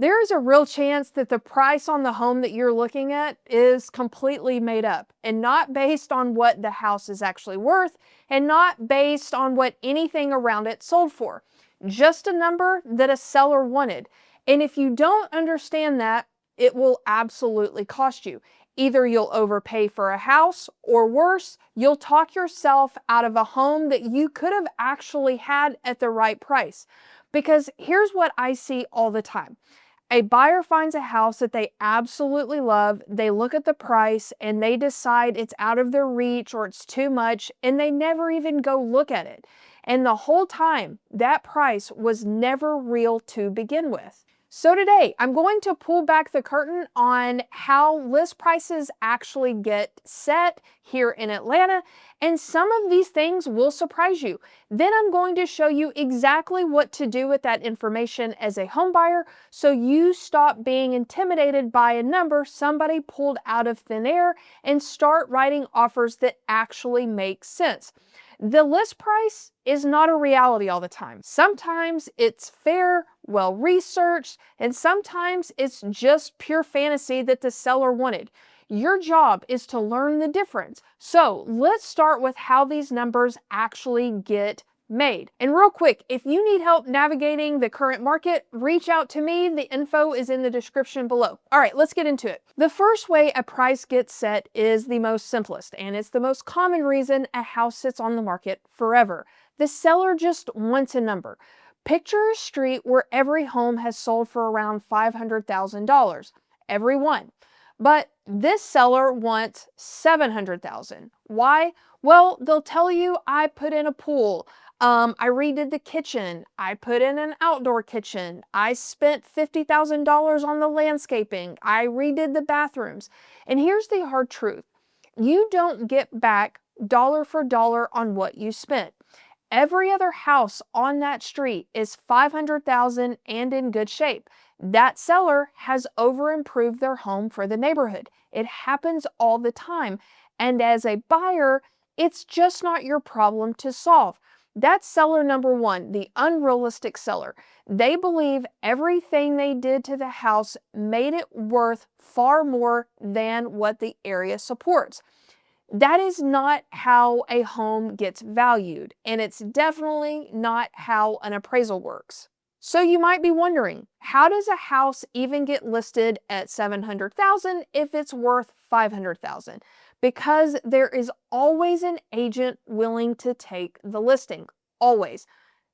there is a real chance that the price on the home that you're looking at is completely made up and not based on what the house is actually worth and not based on what anything around it sold for. Just a number that a seller wanted. And if you don't understand that, it will absolutely cost you. Either you'll overpay for a house, or worse, you'll talk yourself out of a home that you could have actually had at the right price. Because here's what I see all the time. A buyer finds a house that they absolutely love, they look at the price, and they decide it's out of their reach or it's too much, and they never even go look at it. And the whole time, that price was never real to begin with. So today, I'm going to pull back the curtain on how list prices actually get set here in Atlanta, and some of these things will surprise you. Then I'm going to show you exactly what to do with that information as a home buyer so you stop being intimidated by a number somebody pulled out of thin air and start writing offers that actually make sense. The list price is not a reality all the time. Sometimes it's fair, well-researched, and sometimes it's just pure fantasy that the seller wanted. Your job is to learn the difference. So let's start with how these numbers actually get made. And real quick, if you need help navigating the current market, reach out to me. The info is in the description below. All right, let's get into it. The first way a price gets set is the most simplest, and it's the most common reason a house sits on the market forever. The seller just wants a number. Picture a street where every home has sold for around $500,000. Every one. But this seller wants $700,000. Why? Well, they'll tell you, I put in a pool. I redid the kitchen. I put in an outdoor kitchen. I spent $50,000 on the landscaping. I redid the bathrooms. And here's the hard truth. You don't get back dollar for dollar on what you spent. Every other house on that street is $500,000 and in good shape. That seller has over-improved their home for the neighborhood. It happens all the time. And as a buyer, it's just not your problem to solve. That's seller number one, the unrealistic seller. They believe everything they did to the house made it worth far more than what the area supports. That is not how a home gets valued, and it's definitely not how an appraisal works. So you might be wondering, how does a house even get listed at $700,000 if it's worth $500,000? Because there is always an agent willing to take the listing. Always.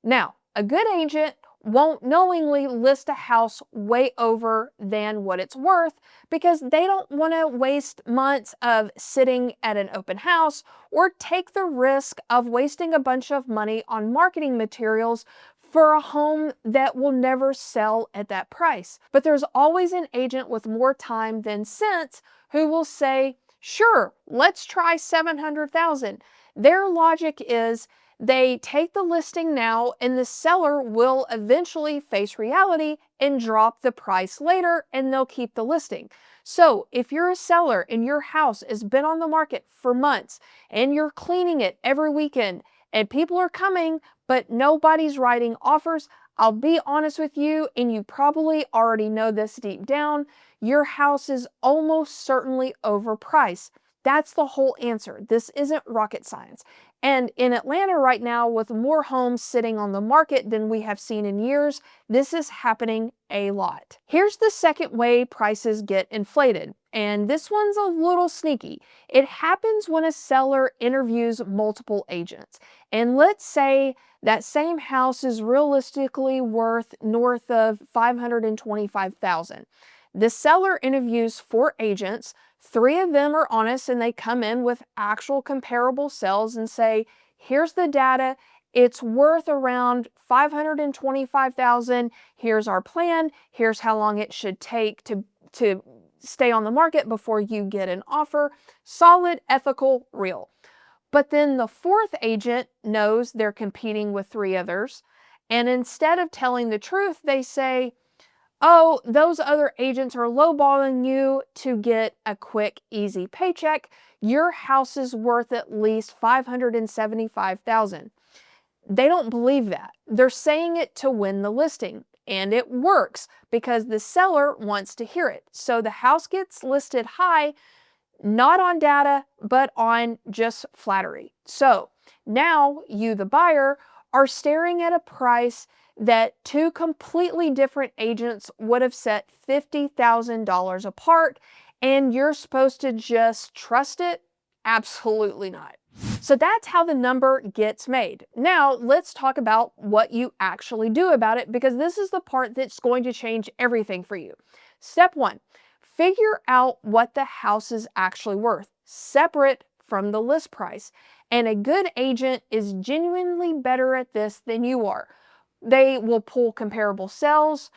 Now, a good agent won't knowingly list a house way over than what it's worth because they don't want to waste months of sitting at an open house or take the risk of wasting a bunch of money on marketing materials for a home that will never sell at that price. But there's always an agent with more time than sense who will say, sure, let's try $700,000. Their logic is they take the listing now and the seller will eventually face reality and drop the price later and they'll keep the listing. So if you're a seller and your house has been on the market for months and you're cleaning it every weekend and people are coming but nobody's writing offers, I'll be honest with you, and you probably already know this deep down, your house is almost certainly overpriced. That's the whole answer. This isn't rocket science. And in Atlanta right now, with more homes sitting on the market than we have seen in years, this is happening a lot. Here's the second way prices get inflated, and this one's a little sneaky. It happens when a seller interviews multiple agents. And let's say that same house is realistically worth north of $525,000. The seller interviews 4 agents. 3 of them are honest and they come in with actual comparable sales and say, here's the data, it's worth around $525,000, here's our plan, here's how long it should take to stay on the market before you get an offer. Solid, ethical, real. But then the 4th agent knows they're competing with 3 others, and instead of telling the truth, they say, oh, those other agents are lowballing you to get a quick, easy paycheck. Your house is worth at least $575,000. They don't believe that. They're saying it to win the listing. and it works because the seller wants to hear it. So the house gets listed high, not on data, but on just flattery. So now you, the buyer, are staring at a price that two completely different agents would have set $50,000 apart, and you're supposed to just trust it? Absolutely not. So that's how the number gets made. Now let's talk about what you actually do about it, because this is the part that's going to change everything for you. Step one, figure out what the house is actually worth, separate from the list price. And a good agent is genuinely better at this than you are. They will pull comparable sales,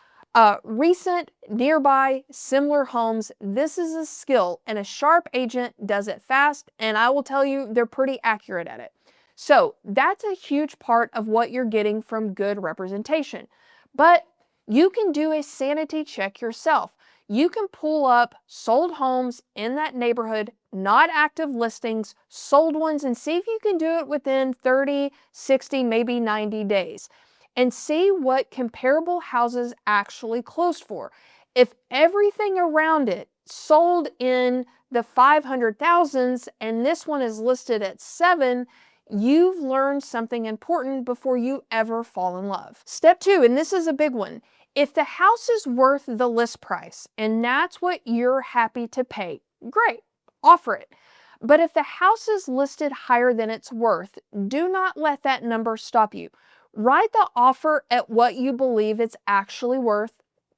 recent, nearby, similar homes. This is a skill, and a sharp agent does it fast, and I will tell you, they're pretty accurate at it. So that's a huge part of what you're getting from good representation. But you can do a sanity check yourself. You can pull up sold homes in that neighborhood, not active listings, sold ones, and see if you can do it within 30, 60, maybe 90 days. And see what comparable houses actually closed for. If everything around it sold in the 500,000s and this one is listed at 7, you've learned something important before you ever fall in love. Step 2, and this is a big one. If the house is worth the list price and that's what you're happy to pay, great, offer it. But if the house is listed higher than it's worth, do not let that number stop you. Write the offer at what you believe it's actually worth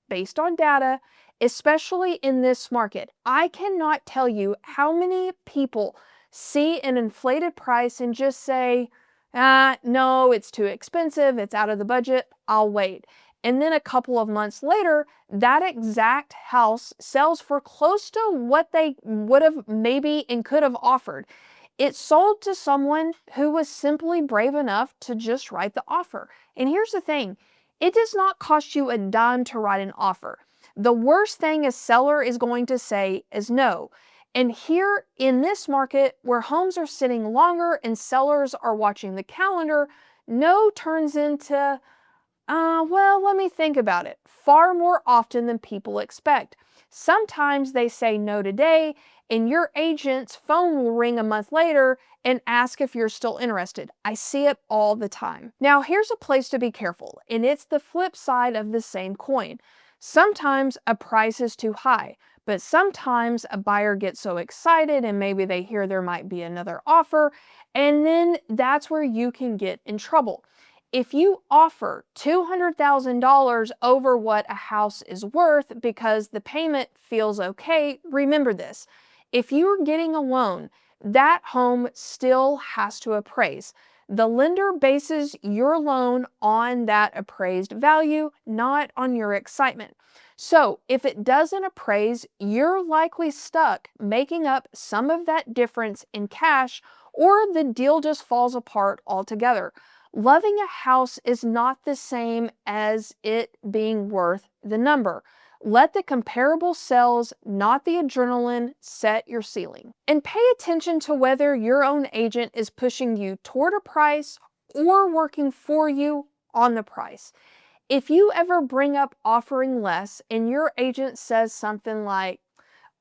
based on data, especially in this market. I cannot tell you how many people see an inflated price and just say, no, it's too expensive, it's out of the budget, I'll wait. And then a couple of months later, that exact house sells for close to what they would have maybe and could have offered. It sold to someone who was simply brave enough to just write the offer. And here's the thing, it does not cost you a dime to write an offer. The worst thing a seller is going to say is no. And here in this market where homes are sitting longer and sellers are watching the calendar, no turns into, well, let me think about it, far more often than people expect. Sometimes they say no today, and your agent's phone will ring a month later and ask if you're still interested. I see it all the time. Now, here's a place to be careful, and it's the flip side of the same coin. Sometimes a price is too high, but sometimes a buyer gets so excited and maybe they hear there might be another offer, and then that's where you can get in trouble. If you offer $200,000 over what a house is worth because the payment feels okay, remember this. If you're getting a loan, that home still has to appraise. The lender bases your loan on that appraised value, not on your excitement. So if it doesn't appraise, you're likely stuck making up some of that difference in cash, or the deal just falls apart altogether. Loving a house is not the same as it being worth the number. Let the comparable sales, not the adrenaline, set your ceiling. And pay attention to whether your own agent is pushing you toward a price or working for you on the price. If you ever bring up offering less and your agent says something like,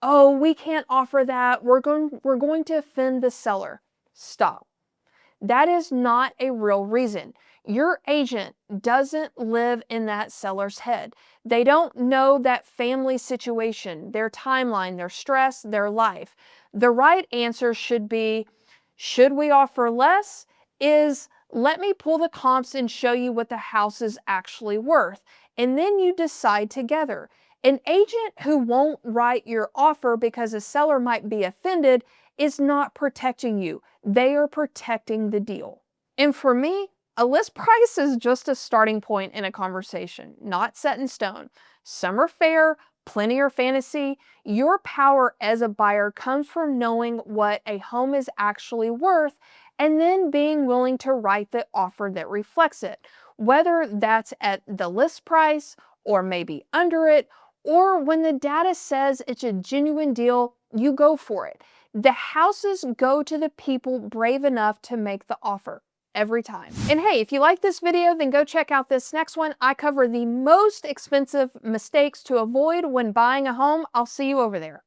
"Oh, we can't offer that, we're going to offend the seller," stop. That is not a real reason. Your agent doesn't live in that seller's head. They don't know that family situation, their timeline, their stress, their life. The right answer should be, should we offer less? Is, let me pull the comps and show you what the house is actually worth. And then you decide together. An agent who won't write your offer because a seller might be offended is not protecting you. They are protecting the deal. And for me, a list price is just a starting point in a conversation, not set in stone. Some are fair, plenty are fantasy. Your power as a buyer comes from knowing what a home is actually worth and then being willing to write the offer that reflects it, whether that's at the list price or maybe under it, or when the data says it's a genuine deal, you go for it. The houses go to the people brave enough to make the offer. every time. And hey, if you like this video, then go check out this next one. I cover the most expensive mistakes to avoid when buying a home. I'll see you over there.